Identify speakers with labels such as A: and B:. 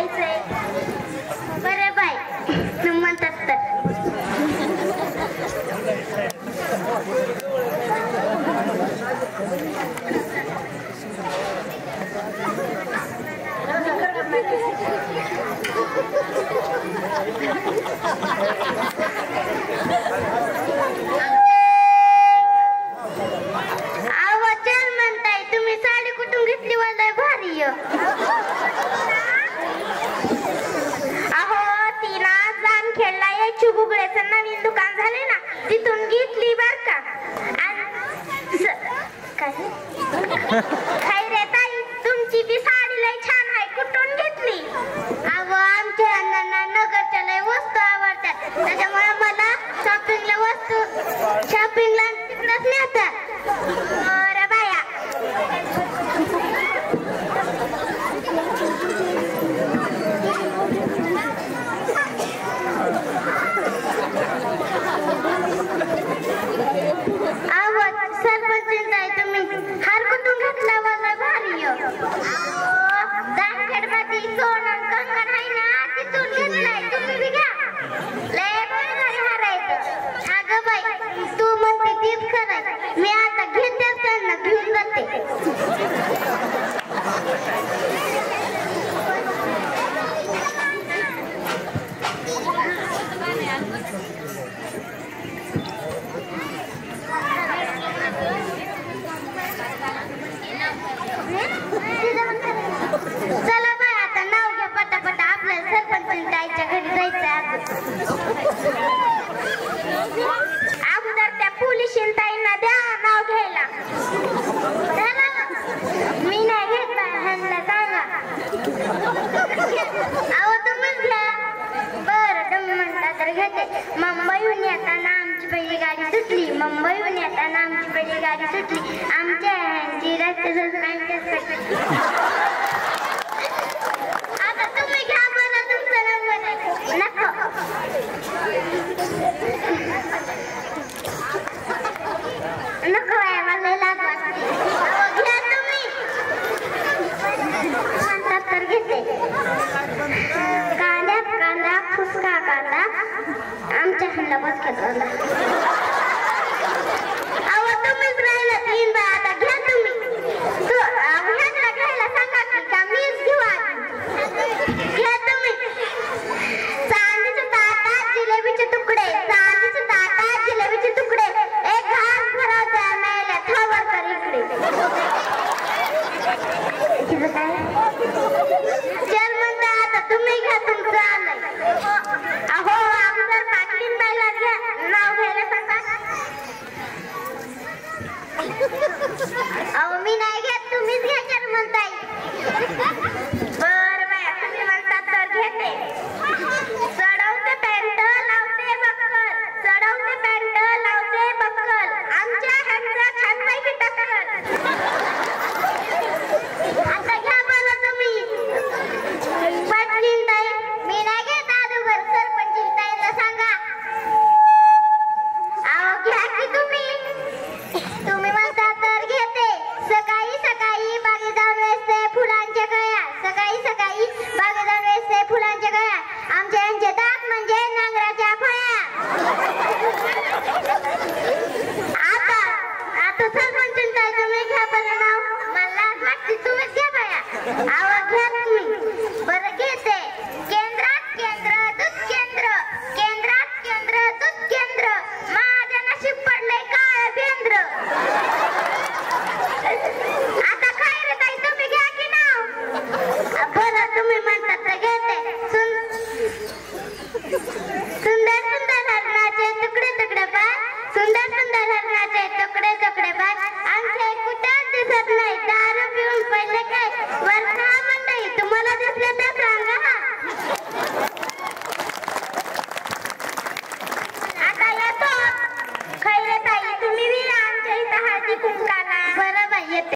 A: घ्यायचंय बरे बाय तुम्ही म्हणतात तर
B: नवीन दुकान झाले ना तिथून घेतली बर का काय रे ताई तुमची बी साडी लय छान आहे कुठून घेतली अहो आमच्या नगरच्या लय वस्तू आवडतात त्याच्यामुळे मला शॉपिंगला तिकडंच नेतात अरे बाया हार कुठून घातला मला भारी दाखड मध्ये सोनं कंगन आहे ना तिथून घेतलाय तुम्ही बी घ्या लय भारी हार आहे अगं बाई तू म्हणते तीच खरं मी आता घेते त्यांना घेऊन जाते चला बाय आता नाव घ्या पटापटा आपल्याला सरपंच ताईच्या घरी जायचं अगोदर त्या पोलीस ताईंना द्या नाव घ्यायला मी नाही घेत ह्यांना सांगा अहो तुम्हीच घ्या बरं तुम्ही म्हणता तर घेते मुंबईहून येताना आमची पहिली गाडी सुटली मुंबईहून येताना आमची पहिली गाडी सुटली आमच्या ह्यांची आता तुम्ही घ्या मला तुमचा नंबर नको नको आहे मला लाज वाटते घ्या तुम्ही म्हणतात तर घेते कांद्यात कांदा फुसका कांदा आमच्या हल्ला बसक्यात आला अहो तुम्हीच राहिला तीन बा आता घ्या तुम्ही ह्याला घ्यायला सांगा की का मीच घेऊ घ्या तुम्ही चांदीचे ताटात जिलेबीचे तुकडे चांदीचे ताटात जिलेबीचे तुकडे एक घास भरावत्या मेल्या थावर कर इकडे काय चल म्हणता आता तुम्ही घ्या तुमचं आलंय अहो अगोदर पाटलीन बाईला घ्या नाव घ्यायला सांगा अहो मी नाही घेत तुम्हीच घ्या चल म्हणताय बर बाया तुम्ही म्हणतात तर घेते चढ